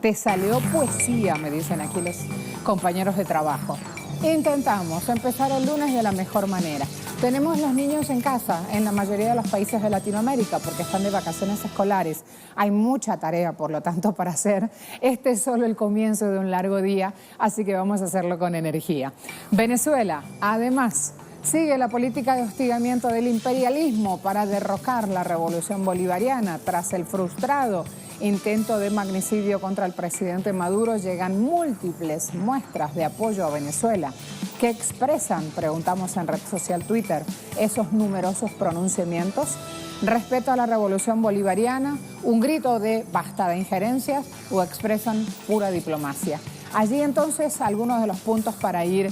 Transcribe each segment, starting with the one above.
Te salió poesía, me dicen aquí los compañeros de trabajo. Intentamos empezar el lunes de la mejor manera. Tenemos los niños en casa en la mayoría de los países de Latinoamérica porque están de vacaciones escolares. Hay mucha tarea, por lo tanto, para hacer. Este es solo el comienzo de un largo día, así que vamos a hacerlo con energía. Venezuela, además, sigue la política de hostigamiento del imperialismo para derrocar la revolución bolivariana. Tras el frustrado intento de magnicidio contra el presidente Maduro, llegan múltiples muestras de apoyo a Venezuela. ¿Qué expresan, preguntamos en red social Twitter, esos numerosos pronunciamientos? ¿Respeto a la revolución bolivariana? ¿Un grito de basta de injerencias? ¿O expresan pura diplomacia? Allí entonces algunos de los puntos para ir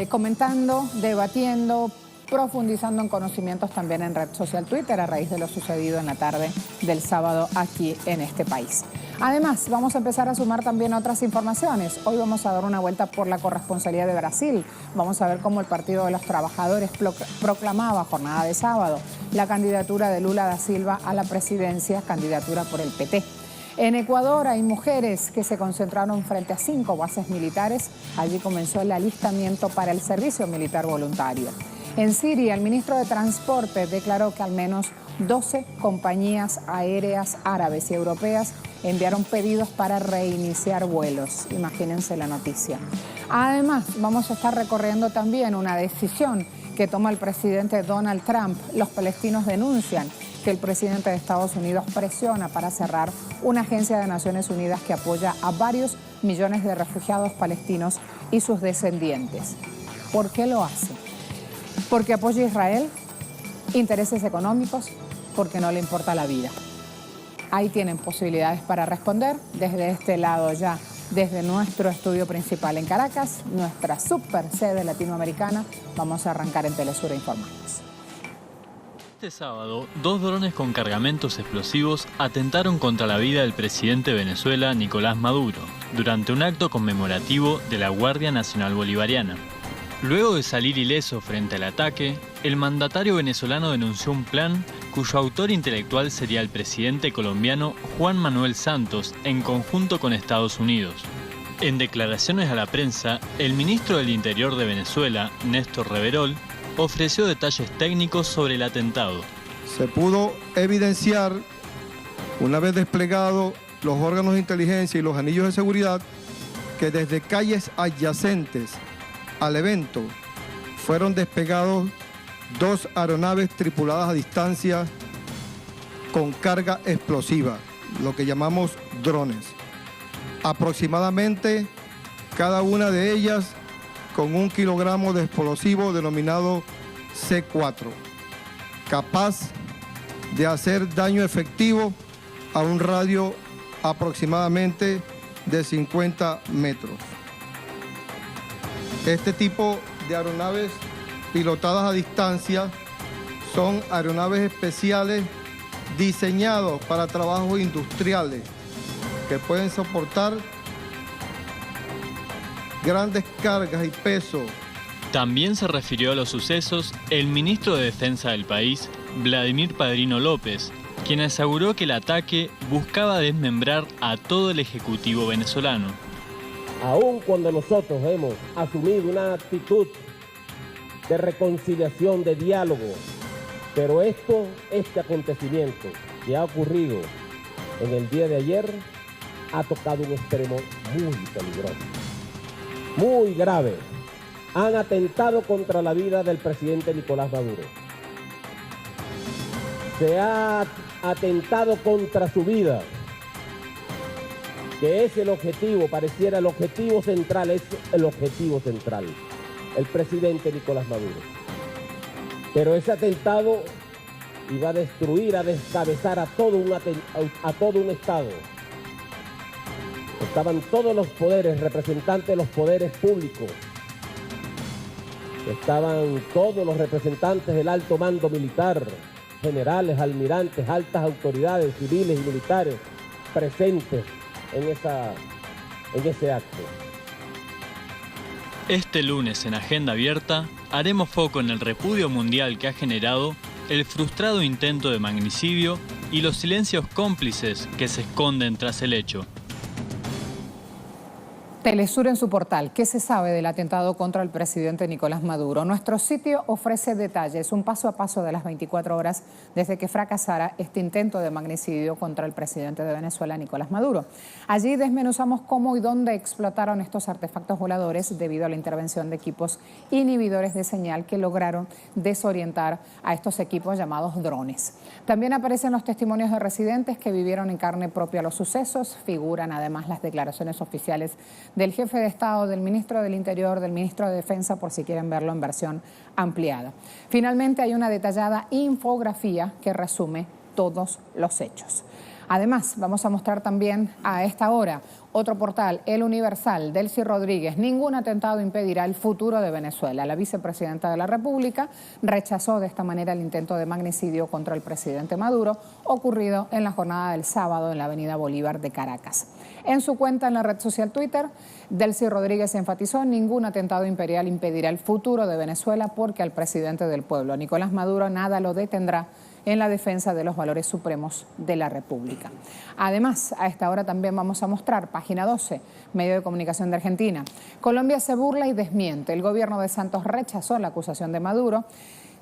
comentando, debatiendo, profundizando en conocimientos también en red social Twitter a raíz de lo sucedido en la tarde del sábado aquí en este país. Además, vamos a empezar a sumar también otras informaciones. Hoy vamos a dar una vuelta por la corresponsalía de Brasil. Vamos a ver cómo el Partido de los Trabajadores proclamaba jornada de sábado la candidatura de Lula da Silva a la presidencia, candidatura por el PT. En Ecuador hay mujeres que se concentraron frente a 5 bases militares. Allí comenzó el alistamiento para el servicio militar voluntario. En Siria, el ministro de Transporte declaró que al menos 12 compañías aéreas árabes y europeas enviaron pedidos para reiniciar vuelos. Imagínense la noticia. Además, vamos a estar recorriendo también una decisión que toma el presidente Donald Trump. Los palestinos denuncian que el presidente de Estados Unidos presiona para cerrar una agencia de Naciones Unidas que apoya a varios millones de refugiados palestinos y sus descendientes. ¿Por qué lo hace? ¿Porque apoya a Israel? ¿Intereses económicos? Porque no le importa la vida. Ahí tienen posibilidades para responder desde este lado ya, desde nuestro estudio principal en Caracas, nuestra super sede latinoamericana. Vamos a arrancar en Telesur a informarnos. Este sábado, 2 drones con cargamentos explosivos atentaron contra la vida del presidente de Venezuela, Nicolás Maduro, durante un acto conmemorativo de la Guardia Nacional Bolivariana. Luego de salir ileso frente al ataque, el mandatario venezolano denunció un plan cuyo autor intelectual sería el presidente colombiano Juan Manuel Santos en conjunto con Estados Unidos. En declaraciones a la prensa, el ministro del Interior de Venezuela, Néstor Reverol, ofreció detalles técnicos sobre el atentado. Se pudo evidenciar, una vez desplegados los órganos de inteligencia y los anillos de seguridad, que desde calles adyacentes al evento fueron despegados 2 aeronaves tripuladas a distancia con carga explosiva, lo que llamamos drones. Aproximadamente cada una de ellas con 1 kilogramo de explosivo denominado C4, capaz de hacer daño efectivo a un radio aproximadamente de 50 metros. Este tipo de aeronaves pilotadas a distancia son aeronaves especiales diseñadas para trabajos industriales que pueden soportar grandes cargas y peso. También se refirió a los sucesos el ministro de Defensa del país, Vladimir Padrino López, quien aseguró que el ataque buscaba desmembrar a todo el Ejecutivo venezolano. Aun cuando nosotros hemos asumido una actitud de reconciliación, de diálogo, pero este acontecimiento que ha ocurrido en el día de ayer ha tocado un extremo muy peligroso, muy grave. Han atentado contra la vida del presidente Nicolás Maduro. Se ha atentado contra su vida, que es el objetivo, pareciera el objetivo central, es el objetivo central, el presidente Nicolás Maduro. Pero ese atentado iba a destruir, a descabezar a todo un Estado. Estaban todos los poderes, representantes de los poderes públicos. Estaban todos los representantes del alto mando militar, generales, almirantes, altas autoridades civiles y militares presentes en ese acto. Este lunes en Agenda Abierta haremos foco en el repudio mundial que ha generado el frustrado intento de magnicidio y los silencios cómplices que se esconden tras el hecho. Telesur en su portal. ¿Qué se sabe del atentado contra el presidente Nicolás Maduro? Nuestro sitio ofrece detalles, un paso a paso de las 24 horas desde que fracasara este intento de magnicidio contra el presidente de Venezuela, Nicolás Maduro. Allí desmenuzamos cómo y dónde explotaron estos artefactos voladores debido a la intervención de equipos inhibidores de señal que lograron desorientar a estos equipos llamados drones. También aparecen los testimonios de residentes que vivieron en carne propia los sucesos. Figuran además las declaraciones oficiales del jefe de Estado, del ministro del Interior, del ministro de Defensa, por si quieren verlo en versión ampliada. Finalmente hay una detallada infografía que resume todos los hechos. Además, vamos a mostrar también a esta hora otro portal, El Universal, Delcy Rodríguez. Ningún atentado impedirá el futuro de Venezuela. La vicepresidenta de la República rechazó de esta manera el intento de magnicidio contra el presidente Maduro ocurrido en la jornada del sábado en la avenida Bolívar de Caracas. En su cuenta en la red social Twitter, Delcy Rodríguez enfatizó: ningún atentado imperial impedirá el futuro de Venezuela porque al presidente del pueblo, Nicolás Maduro, nada lo detendrá en la defensa de los valores supremos de la República. Además, a esta hora también vamos a mostrar página 12, medio de comunicación de Argentina. Colombia se burla y desmiente. El gobierno de Santos rechazó la acusación de Maduro.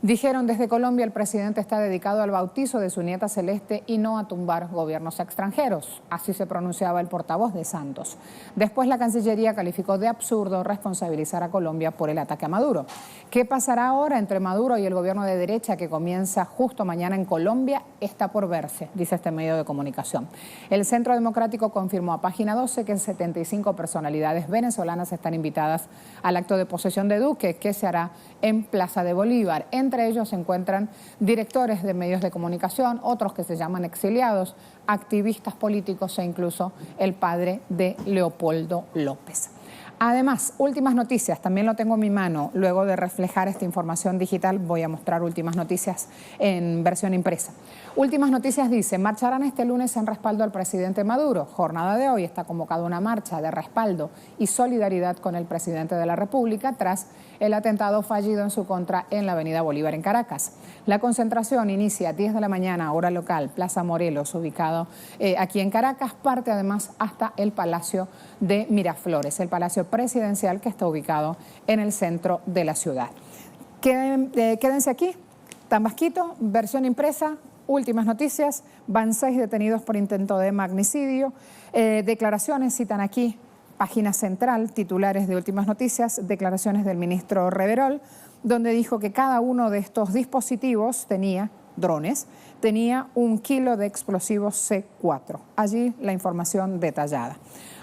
Dijeron desde Colombia: el presidente está dedicado al bautizo de su nieta Celeste y no a tumbar gobiernos extranjeros. Así se pronunciaba el portavoz de Santos. Después la Cancillería calificó de absurdo responsabilizar a Colombia por el ataque a Maduro. ¿Qué pasará ahora entre Maduro y el gobierno de derecha que comienza justo mañana en Colombia? Está por verse, dice este medio de comunicación. El Centro Democrático confirmó a página 12 que 75 personalidades venezolanas están invitadas al acto de posesión de Duque, que se hará en Plaza de Bolívar. Entre ellos se encuentran directores de medios de comunicación, otros que se llaman exiliados, activistas políticos e incluso el padre de Leopoldo López. Además, últimas noticias, también lo tengo en mi mano. Luego de reflejar esta información digital, voy a mostrar últimas noticias en versión impresa. Últimas noticias dice: marcharán este lunes en respaldo al presidente Maduro. Jornada de hoy está convocada una marcha de respaldo y solidaridad con el presidente de la República tras el atentado fallido en su contra en la avenida Bolívar en Caracas. La concentración inicia a 10 de la mañana, hora local, Plaza Morelos, ubicado aquí en Caracas, parte además hasta el Palacio de Miraflores, el Palacio Presidencial que está ubicado en el centro de la ciudad. Quédense aquí, Tambasquito, versión impresa. Últimas noticias: van 6 detenidos por intento de magnicidio. Declaraciones citan aquí, página central, titulares de Últimas Noticias, declaraciones del ministro Reverol, donde dijo que cada uno de estos dispositivos drones, tenía 1 kilo de explosivos C4. Allí la información detallada.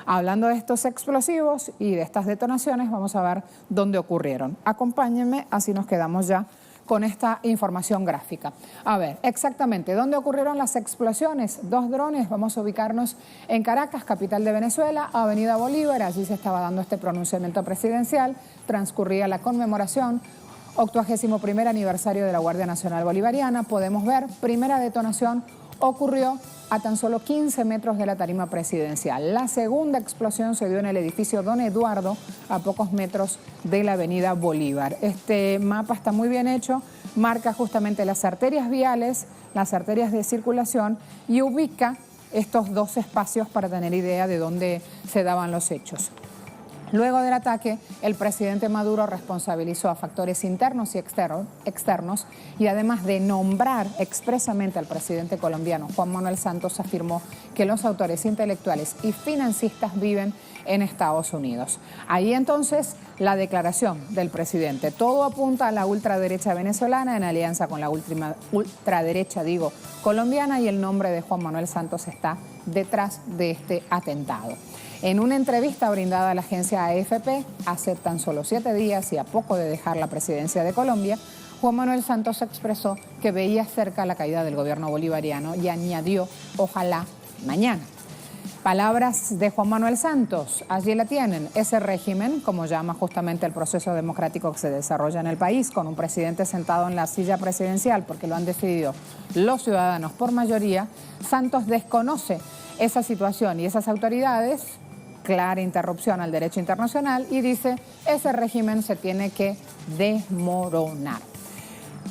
Hablando de estos explosivos y de estas detonaciones, vamos a ver dónde ocurrieron. Acompáñenme, así nos quedamos ya con esta información gráfica. A ver, exactamente, ¿dónde ocurrieron las explosiones? 2 drones, vamos a ubicarnos en Caracas, capital de Venezuela, Avenida Bolívar. Allí se estaba dando este pronunciamiento presidencial, transcurría la conmemoración, 81º aniversario de la Guardia Nacional Bolivariana. Podemos ver, primera detonación ocurrió a tan solo 15 metros de la tarima presidencial. La segunda explosión se dio en el edificio Don Eduardo, a pocos metros de la avenida Bolívar. Este mapa está muy bien hecho, marca justamente las arterias viales, las arterias de circulación y ubica estos 2 espacios para tener idea de dónde se daban los hechos. Luego del ataque, el presidente Maduro responsabilizó a factores internos y externos y además de nombrar expresamente al presidente colombiano Juan Manuel Santos, afirmó que los autores intelectuales y financistas viven en Estados Unidos. Ahí entonces la declaración del presidente. Todo apunta a la ultraderecha venezolana en alianza con la ultraderecha, colombiana, y el nombre de Juan Manuel Santos está detrás de este atentado. En una entrevista brindada a la agencia AFP hace tan solo 7 días y a poco de dejar la presidencia de Colombia, Juan Manuel Santos expresó que veía cerca la caída del gobierno bolivariano y añadió: ojalá mañana. Palabras de Juan Manuel Santos, allí la tienen. Ese régimen, como llama justamente el proceso democrático que se desarrolla en el país, con un presidente sentado en la silla presidencial porque lo han decidido los ciudadanos por mayoría, Santos desconoce esa situación y esas autoridades. Clara interrupción al derecho internacional y dice: ese régimen se tiene que desmoronar.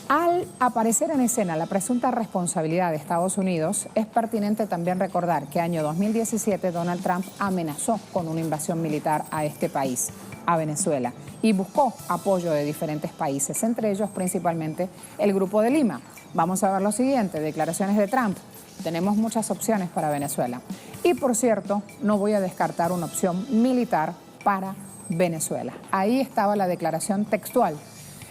Al aparecer en escena la presunta responsabilidad de Estados Unidos, es pertinente también recordar que año 2017 Donald Trump amenazó con una invasión militar a este país, a Venezuela, y buscó apoyo de diferentes países, entre ellos principalmente el Grupo de Lima. Vamos a ver lo siguiente, declaraciones de Trump. Tenemos muchas opciones para Venezuela. Y por cierto, no voy a descartar una opción militar para Venezuela. Ahí estaba la declaración textual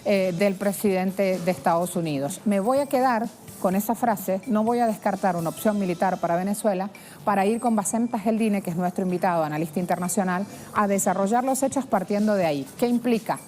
del presidente de Estados Unidos. Me voy a quedar con esa frase, no voy a descartar una opción militar para Venezuela, para ir con Basem Tajerdine, que es nuestro invitado, analista internacional, a desarrollar los hechos partiendo de ahí. ¿Qué implica?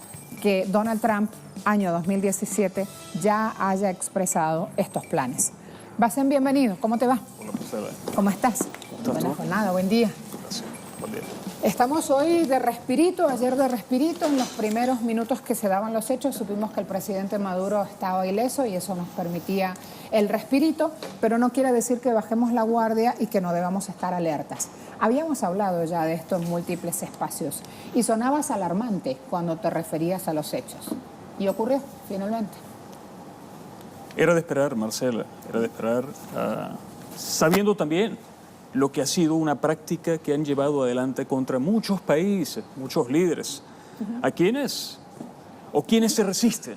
Que Donald Trump, año 2017, ya haya expresado estos planes. Basem, bienvenido. ¿Cómo te va? Hola, Marcela. ¿Cómo estás? Buena jornada, buen día. Gracias. Buen día. Estamos hoy de respirito, ayer de respirito. En los primeros minutos que se daban los hechos supimos que el presidente Maduro estaba ileso y eso nos permitía el respirito, pero no quiere decir que bajemos la guardia y que no debamos estar alertas. Habíamos hablado ya de esto en múltiples espacios y sonabas alarmante cuando te referías a los hechos. Y ocurrió, finalmente. Era de esperar, Marcela, era de esperar, sabiendo también lo que ha sido una práctica que han llevado adelante contra muchos países, muchos líderes, a quienes se resisten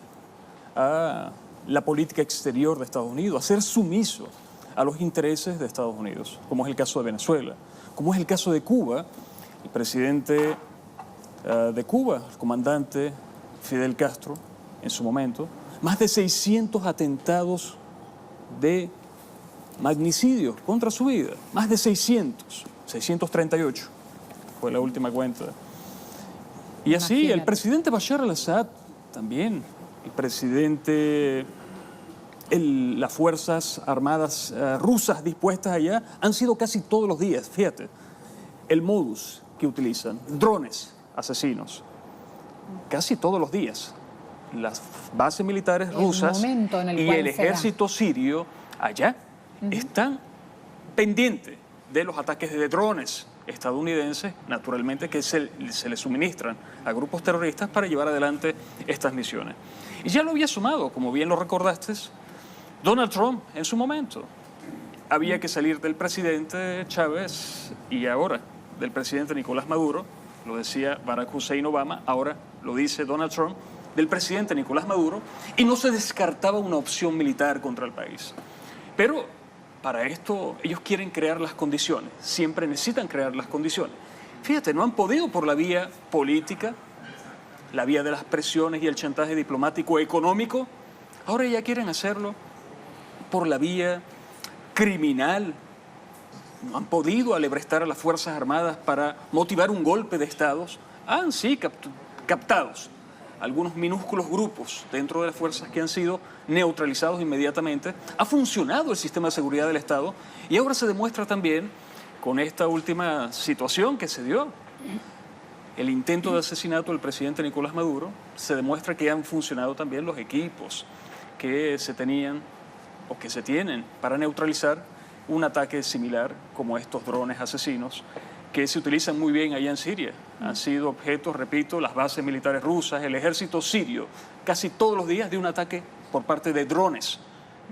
a la política exterior de Estados Unidos, a ser sumiso a los intereses de Estados Unidos, como es el caso de Venezuela, como es el caso de Cuba. El presidente de Cuba, el comandante Fidel Castro, en su momento, más de 600 atentados de magnicidio contra su vida, más de 638 fue la última cuenta. Y así, imagínate. El presidente Bashar al-Assad también, el presidente, las fuerzas armadas rusas dispuestas allá han sido casi todos los días, fíjate, el modus que utilizan, drones asesinos, casi todos los días. Las bases militares rusas y el ejército sirio allá están pendientes de los ataques de drones estadounidenses, naturalmente, que se les suministran a grupos terroristas para llevar adelante estas misiones. Y ya lo había sumado, como bien lo recordaste, Donald Trump en su momento. Había que salir del presidente Chávez y ahora del presidente Nicolás Maduro, lo decía Barack Hussein Obama, ahora lo dice Donald Trump, del presidente Nicolás Maduro, y no se descartaba una opción militar contra el país. Pero para esto ellos quieren crear las condiciones, siempre necesitan crear las condiciones. Fíjate, no han podido por la vía política, la vía de las presiones y el chantaje diplomático económico, ahora ya quieren hacerlo por la vía criminal. No han podido alebrestar a las Fuerzas Armadas para motivar un golpe de estados. Han sí captados algunos minúsculos grupos dentro de las fuerzas que han sido neutralizados inmediatamente. Ha funcionado el sistema de seguridad del Estado y ahora se demuestra también con esta última situación que se dio, el intento de asesinato del presidente Nicolás Maduro, se demuestra que han funcionado también los equipos que se tenían o que se tienen para neutralizar un ataque similar como estos drones asesinos que se utilizan muy bien allá en Siria. Han sido objeto, repito, las bases militares rusas, el ejército sirio, casi todos los días de un ataque por parte de drones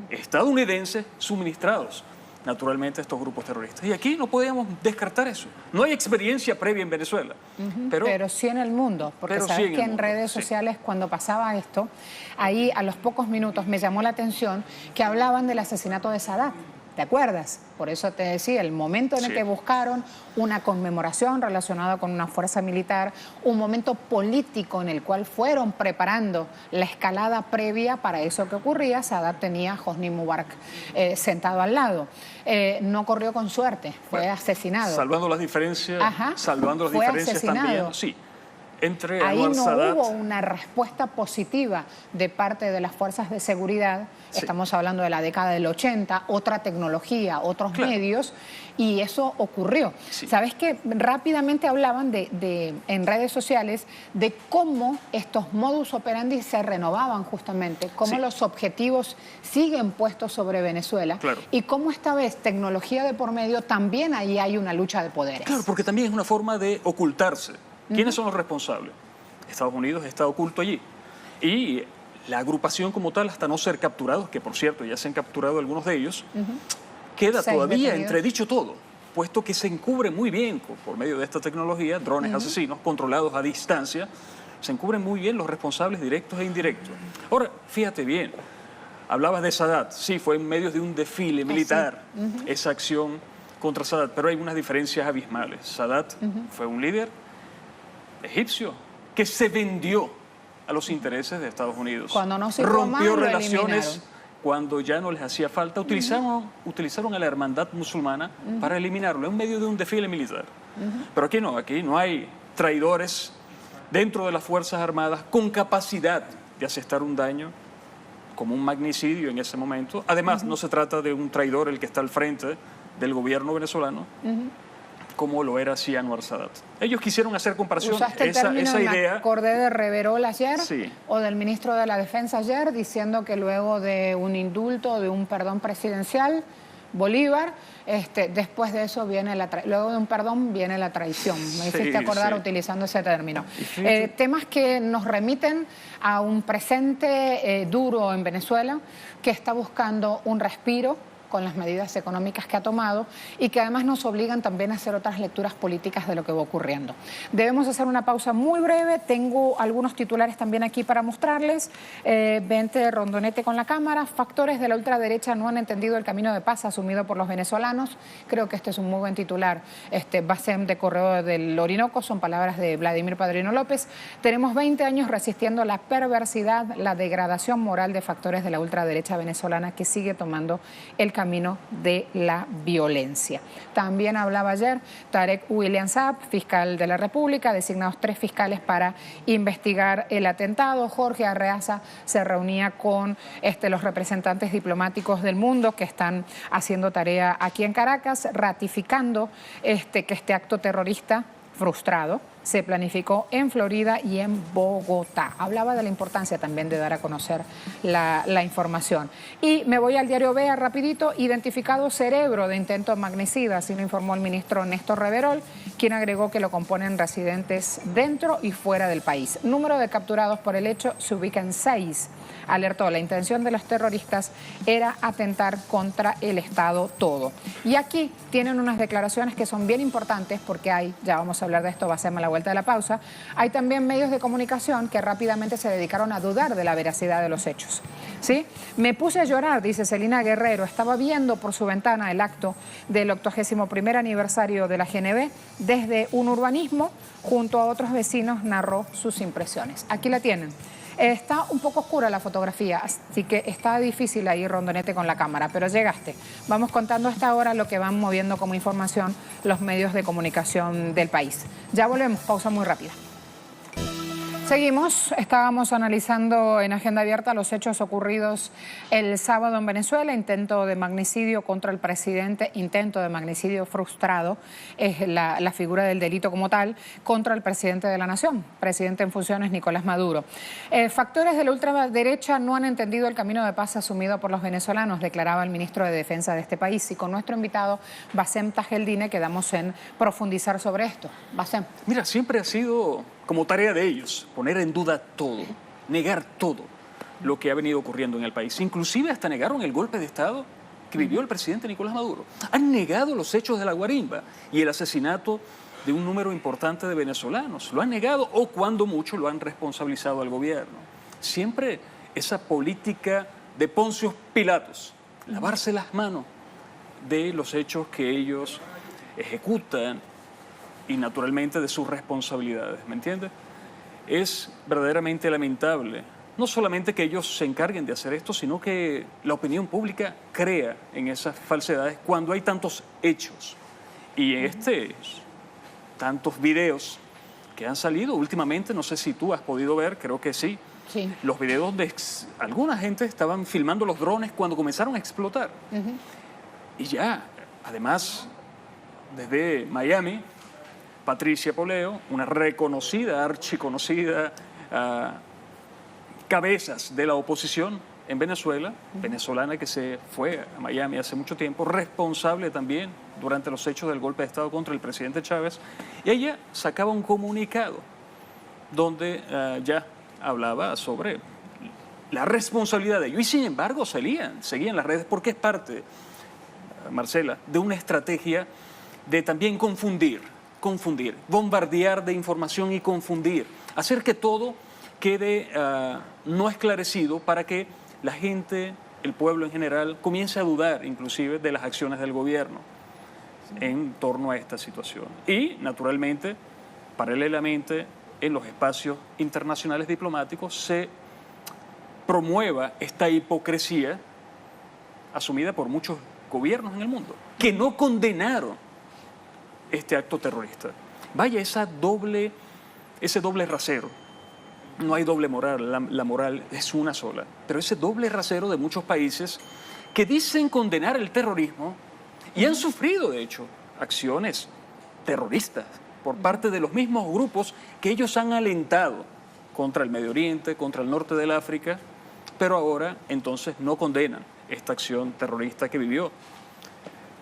estadounidenses suministrados, naturalmente, a estos grupos terroristas. Y aquí no podíamos descartar eso. No hay experiencia previa en Venezuela. Pero sí en el mundo, porque sabes que en redes sociales cuando pasaba esto, ahí a los pocos minutos me llamó la atención que hablaban del asesinato de Sadat. ¿Te acuerdas? Por eso te decía, el momento en el que buscaron una conmemoración relacionada con una fuerza militar, un momento político en el cual fueron preparando la escalada previa para eso que ocurría. Sadat tenía a Hosni Mubarak sentado al lado. No corrió con suerte, fue asesinado. Salvando las diferencias, salvando las diferencias también. Sí. Entre ahí no Sadat. Hubo una respuesta positiva de parte de las fuerzas de seguridad. Sí. Estamos hablando de la década del 80, otra tecnología, otros medios, y eso ocurrió. Sí. ¿Sabes qué? Rápidamente hablaban en redes sociales de cómo estos modus operandi se renovaban justamente, cómo los objetivos siguen puestos sobre Venezuela y cómo esta vez, tecnología de por medio, también ahí hay una lucha de poderes. Claro, porque también es una forma de ocultarse. ¿Quiénes son los responsables? Estados Unidos está oculto allí. Y la agrupación como tal, hasta no ser capturados, que por cierto ya se han capturado algunos de ellos, queda 6 todavía detenidos. entredicho todo, puesto que se encubre muy bien por medio de esta tecnología, drones asesinos controlados a distancia, se encubren muy bien los responsables directos e indirectos. Ahora, fíjate bien, hablabas de Sadat, sí, fue en medio de un desfile militar, esa acción contra Sadat, pero hay unas diferencias abismales. Sadat fue un líder egipcio que se vendió a los intereses de Estados Unidos. Cuando no sirvió más, rompió lo relaciones eliminaron. cuando ya no les hacía falta. Utilizaron a la hermandad musulmana para eliminarlo en medio de un desfile militar. Pero aquí no hay traidores dentro de las Fuerzas Armadas con capacidad de asestar un daño como un magnicidio en ese momento. Además, no se trata de un traidor el que está al frente del gobierno venezolano, como lo era así Anwar Sadat. Ellos quisieron hacer comparación, Usaste el término, esa me idea. acordé de Reverol ayer, Sí. o del ministro de la Defensa ayer, diciendo que luego de un indulto, de un perdón presidencial, Bolívar, después de eso viene luego de un perdón viene la traición. Me hiciste acordar utilizando ese término. Temas que nos remiten a un presente duro en Venezuela, que está buscando un respiro con las medidas económicas que ha tomado y que además nos obligan también a hacer otras lecturas políticas de lo que va ocurriendo. Debemos hacer una pausa muy breve. Tengo algunos titulares también aquí para mostrarles. Vente Rondonete con la cámara. Factores de la ultraderecha no han entendido el camino de paz asumido por los venezolanos. Creo que este es un muy buen titular. Basem de Correo del Orinoco, son palabras de Vladimir Padrino López. Tenemos 20 años resistiendo la perversidad, la degradación moral de factores de la ultraderecha venezolana que sigue tomando el camino de la violencia. También hablaba ayer Tarek William Saab, fiscal de la República, designados 3 fiscales para investigar el atentado. Jorge Arreaza se reunía con los representantes diplomáticos del mundo que están haciendo tarea aquí en Caracas, ratificando que este acto terrorista frustrado se planificó en Florida y en Bogotá. Hablaba de la importancia también de dar a conocer la información. Y me voy al diario Vea rapidito. Identificado cerebro de intento magnicida, así lo informó el ministro Néstor Reverol, quien agregó que lo componen residentes dentro y fuera del país. Número de capturados por el hecho se ubica en 6. Alertó, la intención de los terroristas era atentar contra el Estado todo. Y aquí tienen unas declaraciones que son bien importantes porque ya vamos a hablar de esto, va a ser a la vuelta de la pausa, hay también medios de comunicación que rápidamente se dedicaron a dudar de la veracidad de los hechos. ¿Sí? Me puse a llorar, dice Celina Guerrero, estaba viendo por su ventana el acto del 81º aniversario de la GNB desde un urbanismo, junto a otros vecinos narró sus impresiones. Aquí la tienen. Está un poco oscura la fotografía, así que está difícil ahí Rondonete con la cámara, pero llegaste. Vamos contando hasta ahora lo que van moviendo como información los medios de comunicación del país. Ya volvemos, pausa muy rápida. Seguimos, estábamos analizando en Agenda Abierta los hechos ocurridos el sábado en Venezuela, intento de magnicidio contra el presidente, intento de magnicidio frustrado, es la figura del delito como tal, contra el presidente de la nación, presidente en funciones Nicolás Maduro. Factores de la ultraderecha no han entendido el camino de paz asumido por los venezolanos, declaraba el ministro de Defensa de este país. Y con nuestro invitado, Basem Tajeldine, quedamos en profundizar sobre esto. Basem. Mira, siempre ha sido como tarea de ellos poner en duda todo, negar todo lo que ha venido ocurriendo en el país. Inclusive hasta negaron el golpe de Estado que vivió el presidente Nicolás Maduro. Han negado los hechos de la Guarimba y el asesinato de un número importante de venezolanos. Lo han negado o cuando mucho lo han responsabilizado al gobierno. Siempre esa política de Poncio Pilatos, lavarse las manos de los hechos que ellos ejecutan y naturalmente de sus responsabilidades, ¿me entiendes? Es verdaderamente lamentable, no solamente que ellos se encarguen de hacer esto, sino que la opinión pública crea en esas falsedades cuando hay tantos hechos. Y tantos videos que han salido últimamente, no sé si tú has podido ver, creo que sí, los videos de alguna gente estaban filmando los drones cuando comenzaron a explotar. Y ya, además, desde Miami, Patricia Poleo, una reconocida, archiconocida cabezas de la oposición en Venezuela, venezolana que se fue a Miami hace mucho tiempo, responsable también durante los hechos del golpe de Estado contra el presidente Chávez, y ella sacaba un comunicado donde ya hablaba sobre la responsabilidad de ello. Y sin embargo seguían las redes porque es parte, Marcela, de una estrategia de también confundir, bombardear de información y confundir, hacer que todo quede no esclarecido para que la gente, el pueblo en general, comience a dudar inclusive de las acciones del gobierno en torno a esta situación. Y, naturalmente, paralelamente, en los espacios internacionales diplomáticos se promueva esta hipocresía asumida por muchos gobiernos en el mundo, que no condenaron este acto terrorista. Vaya, ese doble rasero. No hay doble moral, la moral es una sola. Pero ese doble rasero de muchos países que dicen condenar el terrorismo y han sufrido, de hecho, acciones terroristas por parte de los mismos grupos que ellos han alentado contra el Medio Oriente, contra el norte del África, pero ahora entonces no condenan esta acción terrorista que vivió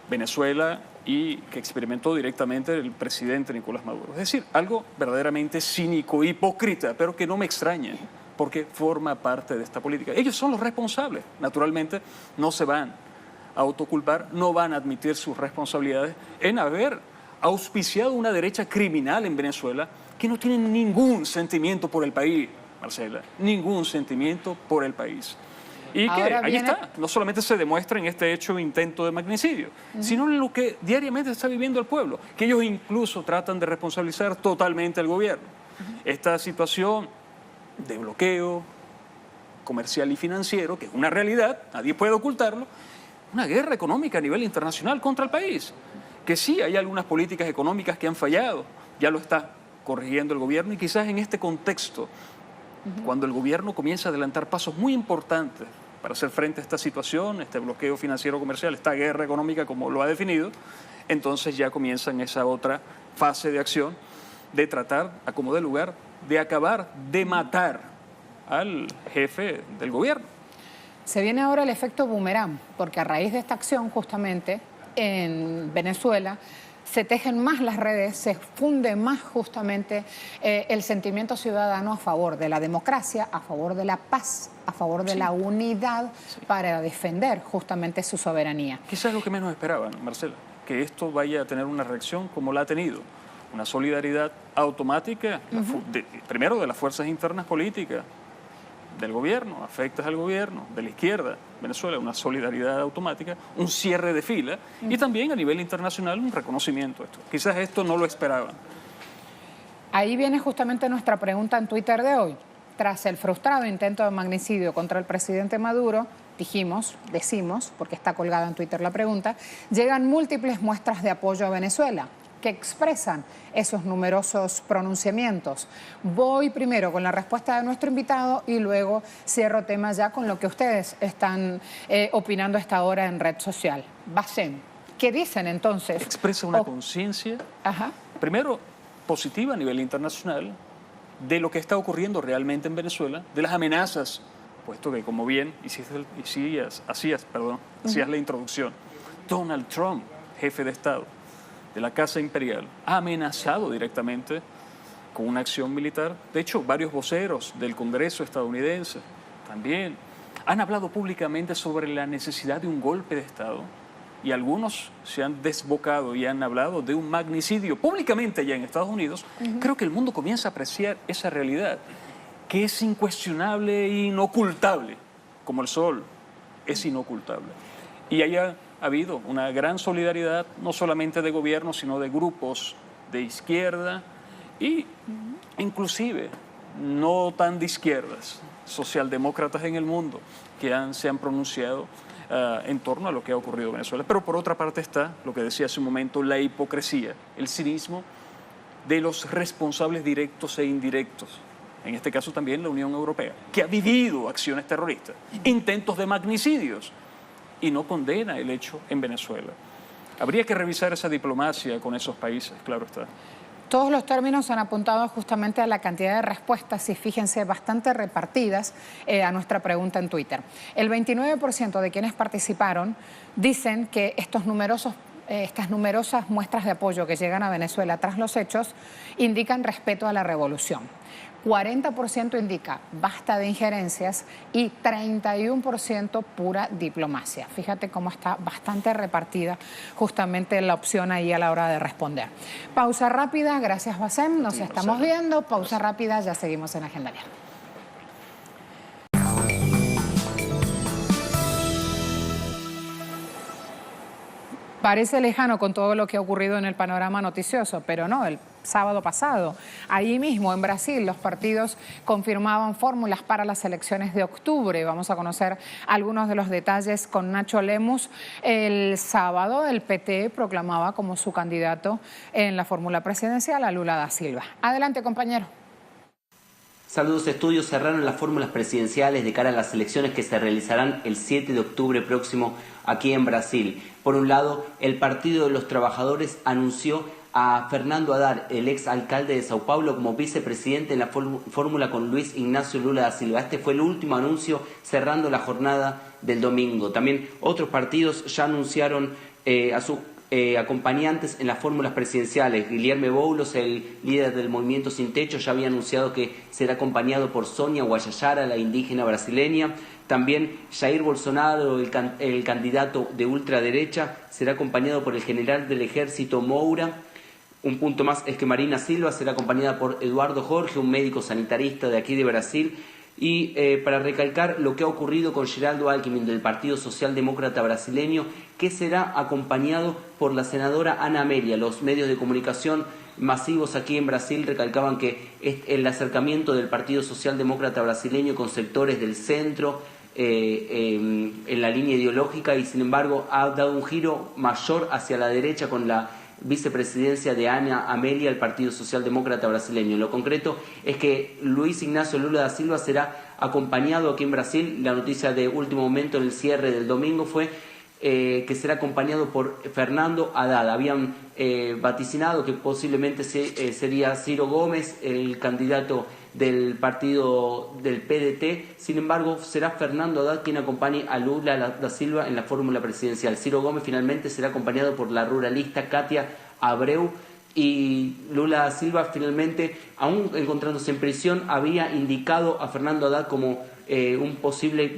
Venezuela y que experimentó directamente el presidente Nicolás Maduro. Es decir, algo verdaderamente cínico, hipócrita, pero que no me extraña, porque forma parte de esta política. Ellos son los responsables. Naturalmente, no se van a autoculpar, no van a admitir sus responsabilidades en haber auspiciado una derecha criminal en Venezuela que no tiene ningún sentimiento por el país, Marcela, ningún sentimiento por el país. Y que ahí está, no solamente se demuestra en este hecho intento de magnicidio, sino en lo que diariamente está viviendo el pueblo, que ellos incluso tratan de responsabilizar totalmente al gobierno. Esta situación de bloqueo comercial y financiero, que es una realidad, nadie puede ocultarlo, una guerra económica a nivel internacional contra el país, que sí hay algunas políticas económicas que han fallado, ya lo está corrigiendo el gobierno y quizás en este contexto, cuando el gobierno comienza a adelantar pasos muy importantes para hacer frente a esta situación, este bloqueo financiero comercial, esta guerra económica como lo ha definido, entonces ya comienza en esa otra fase de acción de tratar, a como dé lugar, de acabar, de matar al jefe del gobierno. Se viene ahora el efecto boomerang, porque a raíz de esta acción justamente en Venezuela se tejen más las redes, se funde más justamente el sentimiento ciudadano a favor de la democracia, a favor de la paz, a favor de la unidad para defender justamente su soberanía. Quizás lo que menos esperaban, Marcela, que esto vaya a tener una reacción como la ha tenido, una solidaridad automática, primero de las fuerzas internas políticas, del gobierno, afectas al gobierno, de la izquierda, Venezuela, una solidaridad automática, un cierre de fila y también a nivel internacional un reconocimiento a esto. Quizás esto no lo esperaban. Ahí viene justamente nuestra pregunta en Twitter de hoy. Tras el frustrado intento de magnicidio contra el presidente Maduro, decimos, porque está colgada en Twitter la pregunta, llegan múltiples muestras de apoyo a Venezuela que expresan esos numerosos pronunciamientos. Voy primero con la respuesta de nuestro invitado y luego cierro temas ya con lo que ustedes están opinando a esta hora en red social. Bassem, ¿qué dicen entonces? Expresa una conciencia, primero, positiva a nivel internacional, de lo que está ocurriendo realmente en Venezuela, de las amenazas, puesto que, como bien hacías la introducción, Donald Trump, jefe de Estado de la Casa Imperial, ha amenazado directamente con una acción militar. De hecho, varios voceros del Congreso estadounidense también han hablado públicamente sobre la necesidad de un golpe de Estado y algunos se han desbocado y han hablado de un magnicidio públicamente ya en Estados Unidos. Creo que el mundo comienza a apreciar esa realidad que es incuestionable e inocultable, como el sol es inocultable. Y allá ha habido una gran solidaridad, no solamente de gobiernos, sino de grupos de izquierda y inclusive no tan de izquierdas, socialdemócratas en el mundo, que se han pronunciado en torno a lo que ha ocurrido en Venezuela. Pero por otra parte está, lo que decía hace un momento, la hipocresía, el cinismo de los responsables directos e indirectos, en este caso también la Unión Europea, que ha vivido acciones terroristas, intentos de magnicidios, y no condena el hecho en Venezuela. Habría que revisar esa diplomacia con esos países, claro está. Todos los términos han apuntado justamente a la cantidad de respuestas y fíjense, bastante repartidas a nuestra pregunta en Twitter. El 29% de quienes participaron dicen que estas numerosas muestras de apoyo que llegan a Venezuela tras los hechos indican respeto a la revolución. 40% indica basta de injerencias y 31% pura diplomacia. Fíjate cómo está bastante repartida justamente la opción ahí a la hora de responder. Pausa rápida, gracias Bassem, nos estamos viendo. Pausa rápida, ya seguimos en Agenda Vial. Parece lejano con todo lo que ha ocurrido en el panorama noticioso, pero no, el sábado pasado, ahí mismo en Brasil, los partidos confirmaban fórmulas para las elecciones de octubre. Vamos a conocer algunos de los detalles con Nacho Lemus. El sábado el PT proclamaba como su candidato en la fórmula presidencial a Lula da Silva. Adelante, compañero. Saludos, estudios cerraron las fórmulas presidenciales de cara a las elecciones que se realizarán el 7 de octubre próximo aquí en Brasil. Por un lado, el Partido de los Trabajadores anunció a Fernando Haddad, el ex alcalde de Sao Paulo, como vicepresidente en la fórmula con Luis Ignacio Lula da Silva. Este fue el último anuncio cerrando la jornada del domingo. También otros partidos ya anunciaron a sus acompañantes en las fórmulas presidenciales. Guilherme Boulos, el líder del Movimiento Sin Techo, ya había anunciado que será acompañado por Sonia Guajajara, la indígena brasileña. También Jair Bolsonaro, el candidato de ultraderecha, será acompañado por el general del ejército Moura. Un punto más es que Marina Silva será acompañada por Eduardo Jorge, un médico sanitarista de aquí de Brasil. Y para recalcar lo que ha ocurrido con Geraldo Alckmin del Partido Socialdemócrata Brasileño, que será acompañado por la senadora Ana Amelia. Los medios de comunicación masivos aquí en Brasil recalcaban que el acercamiento del Partido Socialdemócrata Brasileño con sectores del centro en la línea ideológica, y sin embargo ha dado un giro mayor hacia la derecha con la vicepresidencia de Ana Amelia, el Partido Socialdemócrata Brasileño. Lo concreto es que Luis Ignacio Lula da Silva será acompañado aquí en Brasil. La noticia de último momento en el cierre del domingo fue que será acompañado por Fernando Haddad. Habían vaticinado que posiblemente sería Ciro Gómez, el candidato del partido del PDT. Sin embargo, será Fernando Haddad quien acompañe a Lula da Silva en la fórmula presidencial. Ciro Gómez finalmente será acompañado por la ruralista Katia Abreu, y Lula da Silva finalmente, aún encontrándose en prisión, había indicado a Fernando Haddad como un posible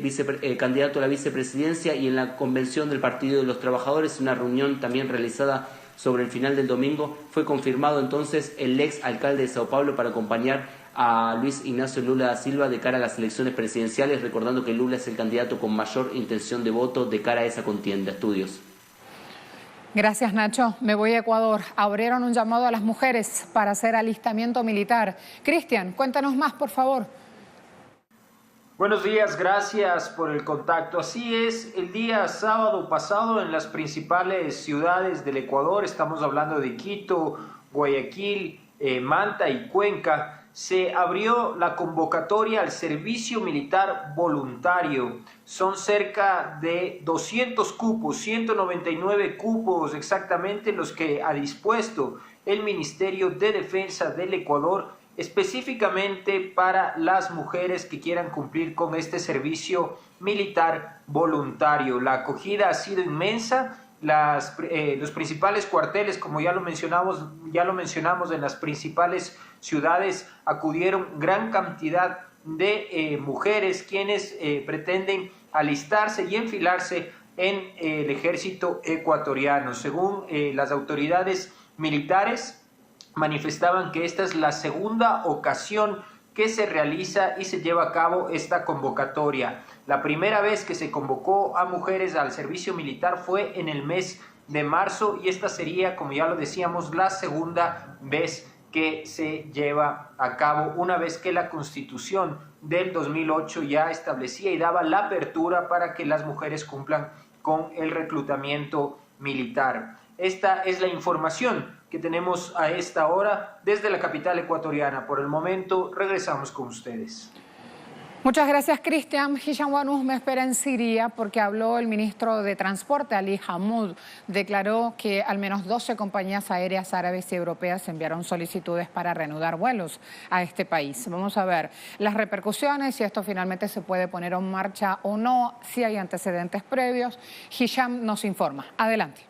candidato a la vicepresidencia, y en la convención del Partido de los Trabajadores, una reunión también realizada sobre el final del domingo, fue confirmado entonces el ex alcalde de Sao Paulo para acompañar a Luis Ignacio Lula da Silva de cara a las elecciones presidenciales, recordando que Lula es el candidato con mayor intención de voto de cara a esa contienda. Estudios. Gracias, Nacho. Me voy a Ecuador. Abrieron un llamado a las mujeres para hacer alistamiento militar. Cristian, cuéntanos más, por favor. Buenos días, gracias por el contacto. Así es, el día sábado pasado en las principales ciudades del Ecuador, estamos hablando de Quito, Guayaquil, Manta y Cuenca, se abrió la convocatoria al servicio militar voluntario. Son cerca de 200 cupos, 199 cupos exactamente los que ha dispuesto el Ministerio de Defensa del Ecuador, específicamente para las mujeres que quieran cumplir con este servicio militar voluntario. La acogida ha sido inmensa. Los principales cuarteles, como ya lo mencionamos en las principales ciudades, acudieron gran cantidad de mujeres quienes pretenden alistarse y enfilarse en el ejército ecuatoriano. Según las autoridades militares, manifestaban que esta es la segunda ocasión que se realiza y se lleva a cabo esta convocatoria. La primera vez que se convocó a mujeres al servicio militar fue en el mes de marzo, y esta sería, como ya lo decíamos, la segunda vez que se lleva a cabo, una vez que la Constitución del 2008 ya establecía y daba la apertura para que las mujeres cumplan con el reclutamiento militar. Esta es la información que tenemos a esta hora desde la capital ecuatoriana. Por el momento, regresamos con ustedes. Muchas gracias, Cristian. Hisham Wanus me espera en Siria porque habló el ministro de Transporte, Ali Hamoud. Declaró que al menos 12 compañías aéreas árabes y europeas enviaron solicitudes para reanudar vuelos a este país. Vamos a ver las repercusiones, si esto finalmente se puede poner en marcha o no, si hay antecedentes previos. Hisham nos informa. Adelante.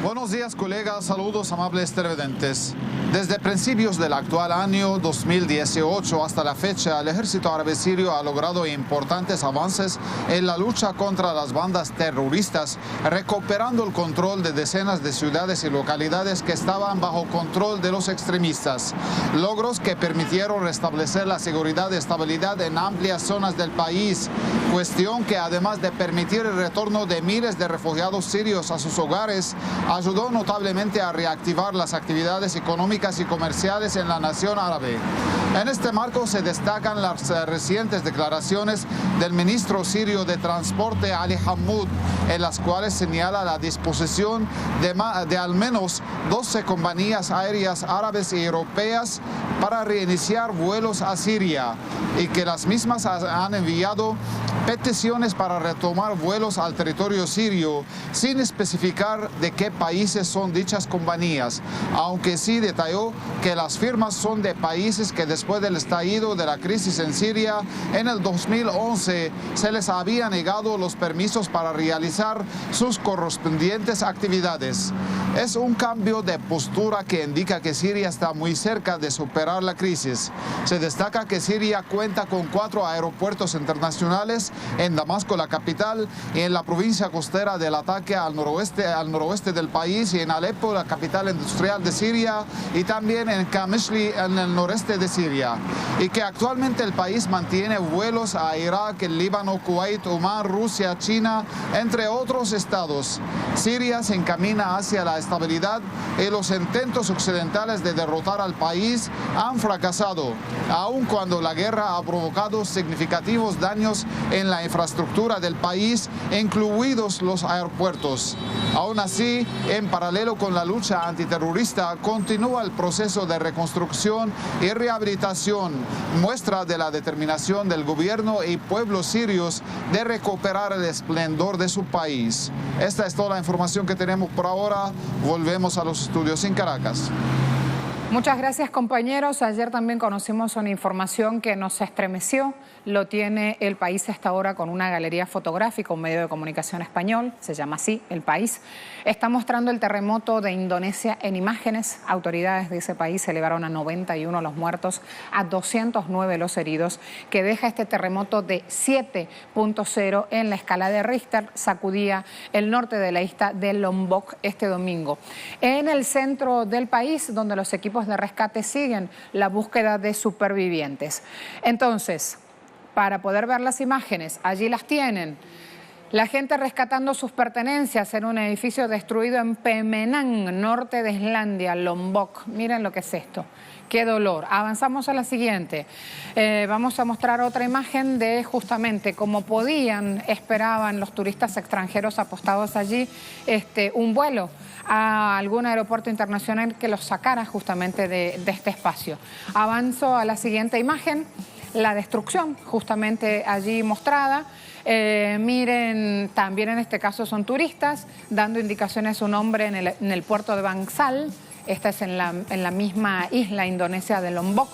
Buenos días, colegas. Saludos, amables televidentes. Desde principios del actual año 2018 hasta la fecha, el ejército árabe sirio ha logrado importantes avances en la lucha contra las bandas terroristas, recuperando el control de decenas de ciudades y localidades que estaban bajo control de los extremistas. Logros que permitieron restablecer la seguridad y estabilidad en amplias zonas del país, cuestión que además de permitir el retorno de miles de refugiados sirios a sus hogares, ayudó notablemente a reactivar las actividades económicas y comerciales en la nación árabe. En este marco se destacan las recientes declaraciones del ministro sirio de Transporte Ali Hammoud, en las cuales señala la disposición de al menos 12 compañías aéreas árabes y europeas para reiniciar vuelos a Siria y que las mismas han enviado peticiones para retomar vuelos al territorio sirio sin especificar de qué países son dichas compañías, aunque sí detalló que las firmas son de países que después del estallido de la crisis en Siria en el 2011 se les había negado los permisos para realizar sus correspondientes actividades. Es un cambio de postura que indica que Siria está muy cerca de superar la crisis. Se destaca que Siria cuenta con 4 aeropuertos internacionales en Damasco, la capital, y en la provincia costera del ataque al noroeste del país, y en Alepo, la capital industrial de Siria, y también en Qamishli, en el noreste de Siria, y que actualmente el país mantiene vuelos a Irak, el Líbano, Kuwait, Omán, Rusia, China, entre otros estados. Siria se encamina hacia la estabilidad y los intentos occidentales de derrotar al país han fracasado, aun cuando la guerra ha provocado significativos daños en la infraestructura del país, incluidos los aeropuertos. Aún así, en paralelo con la lucha antiterrorista, continúa el proceso de reconstrucción y rehabilitación, muestra de la determinación del gobierno y pueblos sirios de recuperar el esplendor de su país. Esta es toda la información que tenemos por ahora. Volvemos a los estudios en Caracas. Muchas gracias, compañeros. Ayer también conocimos una información que nos estremeció. Lo tiene El País hasta ahora con una galería fotográfica, un medio de comunicación español, se llama así, El País. Está mostrando el terremoto de Indonesia en imágenes. Autoridades de ese país elevaron a 91 los muertos, a 209 los heridos, que deja este terremoto de 7.0 en la escala de Richter. Sacudía el norte de la isla de Lombok este domingo. En el centro del país, donde los equipos de rescate siguen la búsqueda de supervivientes. Entonces, para poder ver las imágenes, allí las tienen. La gente rescatando sus pertenencias en un edificio destruido en Pemenang, norte de Islandia, Lombok. Miren lo que es esto. Qué dolor. Avanzamos a la siguiente. Vamos a mostrar otra imagen de justamente cómo esperaban los turistas extranjeros apostados allí, un vuelo a algún aeropuerto internacional que los sacara justamente de este espacio. Avanzo a la siguiente imagen. La destrucción justamente allí mostrada. Miren, también en este caso son turistas, dando indicaciones su nombre en el puerto de Bangsal. Esta es en la misma isla indonesia de Lombok.